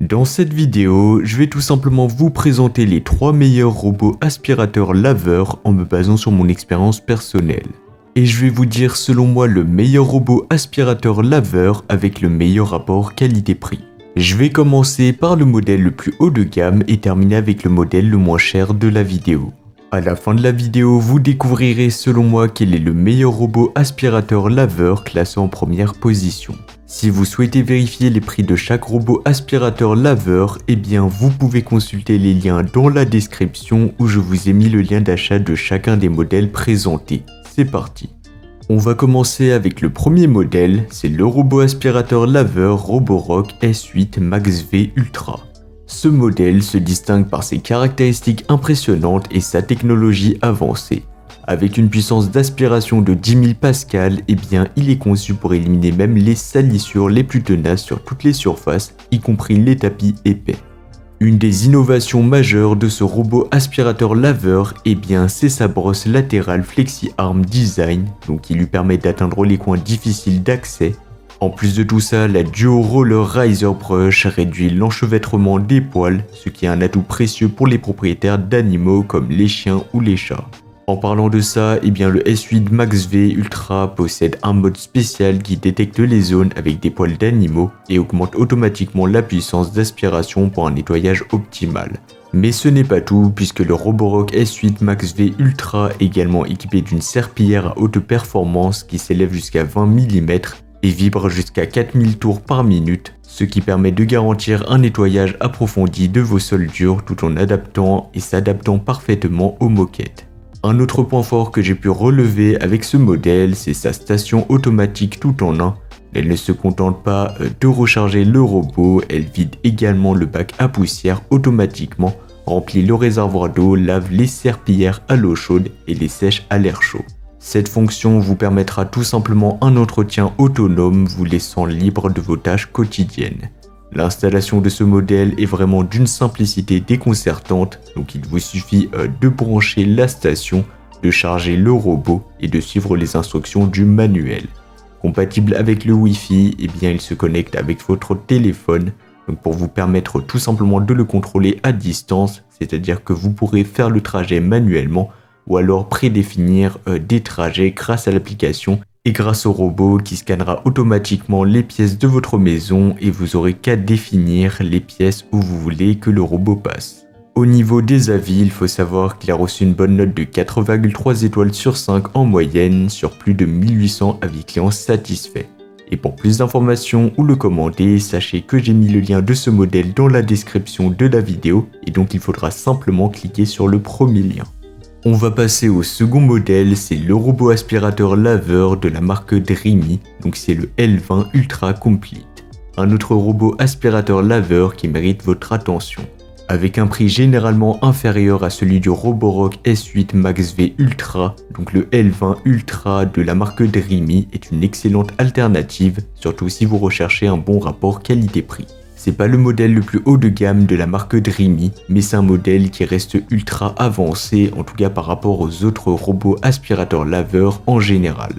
Dans cette vidéo, je vais tout simplement vous présenter les 3 meilleurs robots aspirateurs laveurs en me basant sur mon expérience personnelle. Et je vais vous dire selon moi le meilleur robot aspirateur laveur avec le meilleur rapport qualité-prix. Je vais commencer par le modèle le plus haut de gamme et terminer avec le modèle le moins cher de la vidéo. À la fin de la vidéo, vous découvrirez selon moi quel est le meilleur robot aspirateur laveur classé en première position. Si vous souhaitez vérifier les prix de chaque robot aspirateur laveur, eh bien vous pouvez consulter les liens dans la description où je vous ai mis le lien d'achat de chacun des modèles présentés. C'est parti. On va commencer avec le premier modèle, c'est le robot aspirateur laveur Roborock S8 Max V Ultra. Ce modèle se distingue par ses caractéristiques impressionnantes et sa technologie avancée. Avec une puissance d'aspiration de 10 000 pascal, eh bien il est conçu pour éliminer même les salissures les plus tenaces sur toutes les surfaces, y compris les tapis épais. Une des innovations majeures de ce robot aspirateur laveur, eh bien c'est sa brosse latérale Flexi-Arm Design, donc qui lui permet d'atteindre les coins difficiles d'accès. En plus de tout ça, la Duo Roller Riser Brush réduit l'enchevêtrement des poils, ce qui est un atout précieux pour les propriétaires d'animaux comme les chiens ou les chats. En parlant de ça, eh bien le S8 Max V Ultra possède un mode spécial qui détecte les zones avec des poils d'animaux et augmente automatiquement la puissance d'aspiration pour un nettoyage optimal. Mais ce n'est pas tout, puisque le Roborock S8 Max V Ultra est également équipé d'une serpillière à haute performance qui s'élève jusqu'à 20 mm et vibre jusqu'à 4000 tours par minute, ce qui permet de garantir un nettoyage approfondi de vos sols durs tout en adaptant et s'adaptant parfaitement aux moquettes. Un autre point fort que j'ai pu relever avec ce modèle, c'est sa station automatique tout en un. Elle ne se contente pas de recharger le robot, elle vide également le bac à poussière automatiquement, remplit le réservoir d'eau, lave les serpillières à l'eau chaude et les sèche à l'air chaud. Cette fonction vous permettra tout simplement un entretien autonome, vous laissant libre de vos tâches quotidiennes. L'installation de ce modèle est vraiment d'une simplicité déconcertante, donc il vous suffit de brancher la station, de charger le robot et de suivre les instructions du manuel. Compatible avec le Wi-Fi, eh bien il se connecte avec votre téléphone, donc pour vous permettre tout simplement de le contrôler à distance, c'est-à-dire que vous pourrez faire le trajet manuellement ou alors prédéfinir des trajets grâce à l'application et grâce au robot qui scannera automatiquement les pièces de votre maison et vous aurez qu'à définir les pièces où vous voulez que le robot passe. Au niveau des avis, il faut savoir qu'il a reçu une bonne note de 4,3 étoiles sur 5 en moyenne sur plus de 1800 avis clients satisfaits. Et pour plus d'informations ou le commander, sachez que j'ai mis le lien de ce modèle dans la description de la vidéo et donc il faudra simplement cliquer sur le premier lien. On va passer au second modèle, c'est le robot aspirateur laveur de la marque Dreamy, donc c'est le L20 Ultra Complete. Un autre robot aspirateur laveur qui mérite votre attention. Avec un prix généralement inférieur à celui du Roborock S8 Max V Ultra, donc le L20 Ultra de la marque Dreamy est une excellente alternative, surtout si vous recherchez un bon rapport qualité-prix. C'est pas le modèle le plus haut de gamme de la marque Dreamy, mais c'est un modèle qui reste ultra avancé, en tout cas par rapport aux autres robots aspirateurs laveurs en général.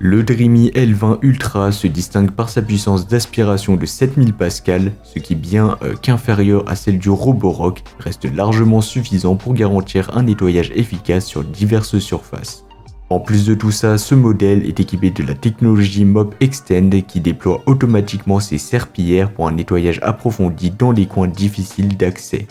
Le Dreamy L20 Ultra se distingue par sa puissance d'aspiration de 7000 pascal, ce qui bien qu'inférieur à celle du Roborock, reste largement suffisant pour garantir un nettoyage efficace sur diverses surfaces. En plus de tout ça, ce modèle est équipé de la technologie Mop Extend qui déploie automatiquement ses serpillières pour un nettoyage approfondi dans les coins difficiles d'accès.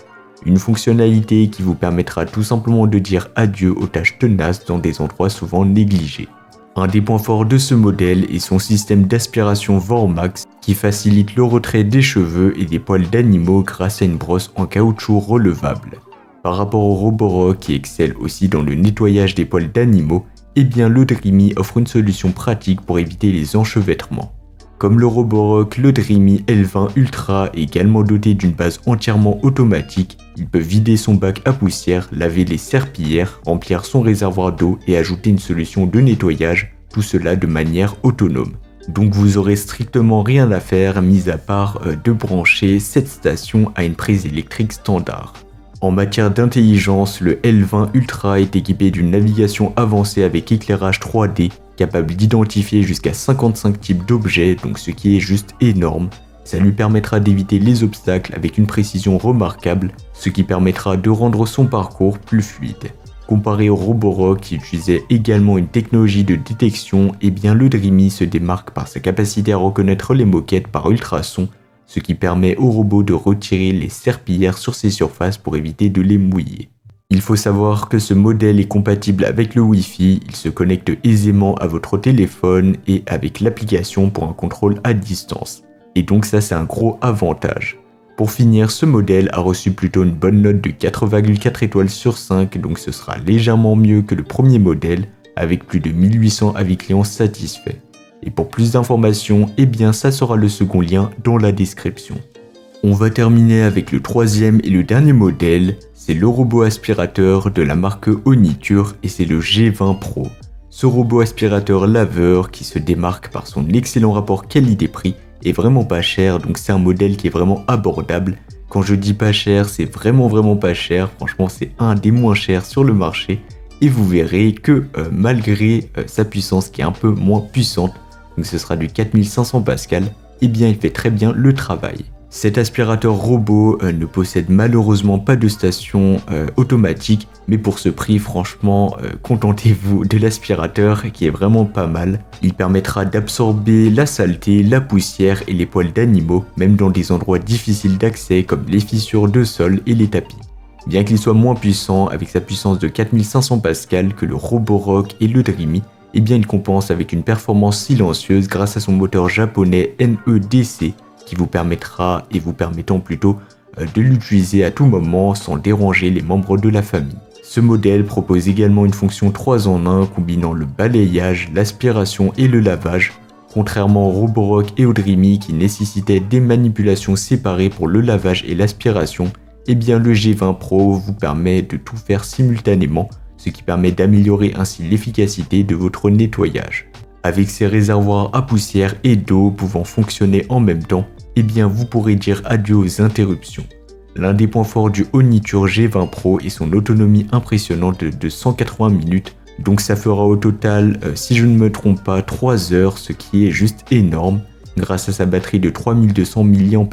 Une fonctionnalité qui vous permettra tout simplement de dire adieu aux tâches tenaces dans des endroits souvent négligés. Un des points forts de ce modèle est son système d'aspiration Vormax qui facilite le retrait des cheveux et des poils d'animaux grâce à une brosse en caoutchouc relevable. Par rapport au Roborock qui excelle aussi dans le nettoyage des poils d'animaux, eh bien le Dreamy offre une solution pratique pour éviter les enchevêtrements. Comme le Roborock, le Dreamy L20 Ultra est également doté d'une base entièrement automatique. Il peut vider son bac à poussière, laver les serpillières, remplir son réservoir d'eau et ajouter une solution de nettoyage, tout cela de manière autonome. Donc vous aurez strictement rien à faire mis à part de brancher cette station à une prise électrique standard. En matière d'intelligence, le L20 Ultra est équipé d'une navigation avancée avec éclairage 3D, capable d'identifier jusqu'à 55 types d'objets, donc ce qui est juste énorme. Ça lui permettra d'éviter les obstacles avec une précision remarquable, ce qui permettra de rendre son parcours plus fluide. Comparé au Roborock qui utilisait également une technologie de détection, eh bien le Dreamy se démarque par sa capacité à reconnaître les moquettes par ultrasons, ce qui permet au robot de retirer les serpillères sur ses surfaces pour éviter de les mouiller. Il faut savoir que ce modèle est compatible avec le Wi-Fi, il se connecte aisément à votre téléphone et avec l'application pour un contrôle à distance. Et donc ça c'est un gros avantage. Pour finir, ce modèle a reçu plutôt une bonne note de 4,4 étoiles sur 5, donc ce sera légèrement mieux que le premier modèle, avec plus de 1800 avis clients satisfaits. Et pour plus d'informations, eh bien ça sera le second lien dans la description. On va terminer avec le troisième et le dernier modèle, c'est le robot aspirateur de la marque Oniture et c'est le G20 Pro. Ce robot aspirateur laveur qui se démarque par son excellent rapport qualité-prix est vraiment pas cher, donc c'est un modèle qui est vraiment abordable. Quand je dis pas cher, c'est vraiment pas cher, franchement c'est un des moins chers sur le marché. Et vous verrez que malgré sa puissance qui est un peu moins puissante, donc ce sera du 4500 Pascal, eh bien il fait très bien le travail. Cet aspirateur robot ne possède malheureusement pas de station automatique, mais pour ce prix, franchement, contentez-vous de l'aspirateur qui est vraiment pas mal. Il permettra d'absorber la saleté, la poussière et les poils d'animaux, même dans des endroits difficiles d'accès comme les fissures de sol et les tapis. Bien qu'il soit moins puissant, avec sa puissance de 4500 Pascal que le Roborock et le Dreamy, eh bien il compense avec une performance silencieuse grâce à son moteur japonais NEDC, qui vous permettra, et vous permettant plutôt, de l'utiliser à tout moment sans déranger les membres de la famille. Ce modèle propose également une fonction 3 en 1 combinant le balayage, l'aspiration et le lavage, contrairement au Roborock et au Dreamy qui nécessitaient des manipulations séparées pour le lavage et l'aspiration, eh bien le G20 Pro vous permet de tout faire simultanément, ce qui permet d'améliorer ainsi l'efficacité de votre nettoyage. Avec ses réservoirs à poussière et d'eau pouvant fonctionner en même temps, eh bien vous pourrez dire adieu aux interruptions. L'un des points forts du Oniture G20 Pro est son autonomie impressionnante de 180 minutes, donc ça fera au total, si je ne me trompe pas, 3 heures, ce qui est juste énorme, grâce à sa batterie de 3200 mAh.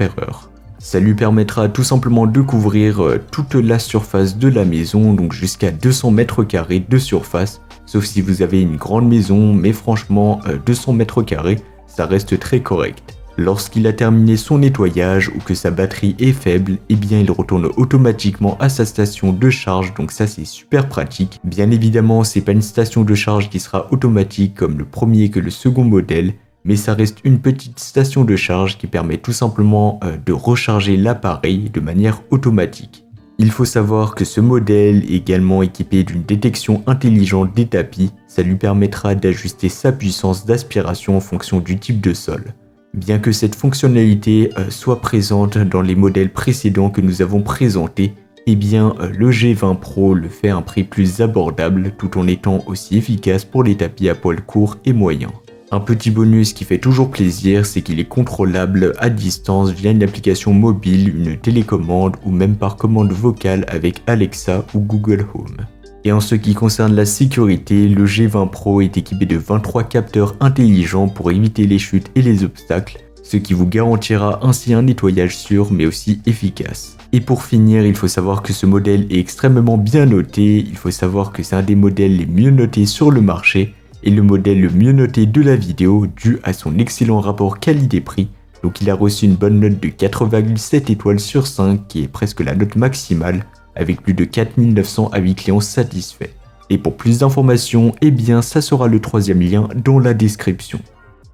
Ça lui permettra tout simplement de couvrir toute la surface de la maison, donc jusqu'à 200 mètres carrés de surface, sauf si vous avez une grande maison, mais franchement 200 mètres carrés, ça reste très correct. Lorsqu'il a terminé son nettoyage ou que sa batterie est faible, eh bien il retourne automatiquement à sa station de charge, donc ça c'est super pratique. Bien évidemment, c'est pas une station de charge qui sera automatique comme le premier que le second modèle, mais ça reste une petite station de charge qui permet tout simplement de recharger l'appareil de manière automatique. Il faut savoir que ce modèle est également équipé d'une détection intelligente des tapis, ça lui permettra d'ajuster sa puissance d'aspiration en fonction du type de sol. Bien que cette fonctionnalité soit présente dans les modèles précédents que nous avons présentés, eh bien le G20 Pro le fait à un prix plus abordable tout en étant aussi efficace pour les tapis à poils courts et moyens. Un petit bonus qui fait toujours plaisir, c'est qu'il est contrôlable à distance via une application mobile, une télécommande ou même par commande vocale avec Alexa ou Google Home. Et en ce qui concerne la sécurité, le G20 Pro est équipé de 23 capteurs intelligents pour éviter les chutes et les obstacles, ce qui vous garantira ainsi un nettoyage sûr mais aussi efficace. Et pour finir, il faut savoir que ce modèle est extrêmement bien noté, il faut savoir que c'est un des modèles les mieux notés sur le marché et le modèle le mieux noté de la vidéo dû à son excellent rapport qualité-prix. Donc il a reçu une bonne note de 4,7 étoiles sur 5 qui est presque la note maximale, avec plus de 4900 avis clients satisfaits. Et pour plus d'informations, eh bien ça sera le troisième lien dans la description.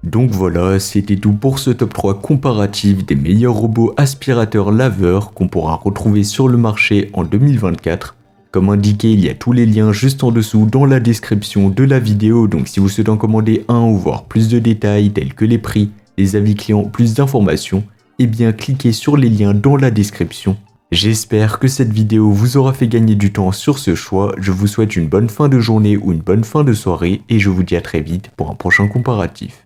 Donc voilà, c'était tout pour ce top 3 comparatif des meilleurs robots aspirateurs laveurs qu'on pourra retrouver sur le marché en 2024. Comme indiqué, il y a tous les liens juste en dessous dans la description de la vidéo, donc si vous souhaitez en commander un ou voir plus de détails tels que les prix, les avis clients, plus d'informations, eh bien cliquez sur les liens dans la description. J'espère que cette vidéo vous aura fait gagner du temps sur ce choix, je vous souhaite une bonne fin de journée ou une bonne fin de soirée et je vous dis à très vite pour un prochain comparatif.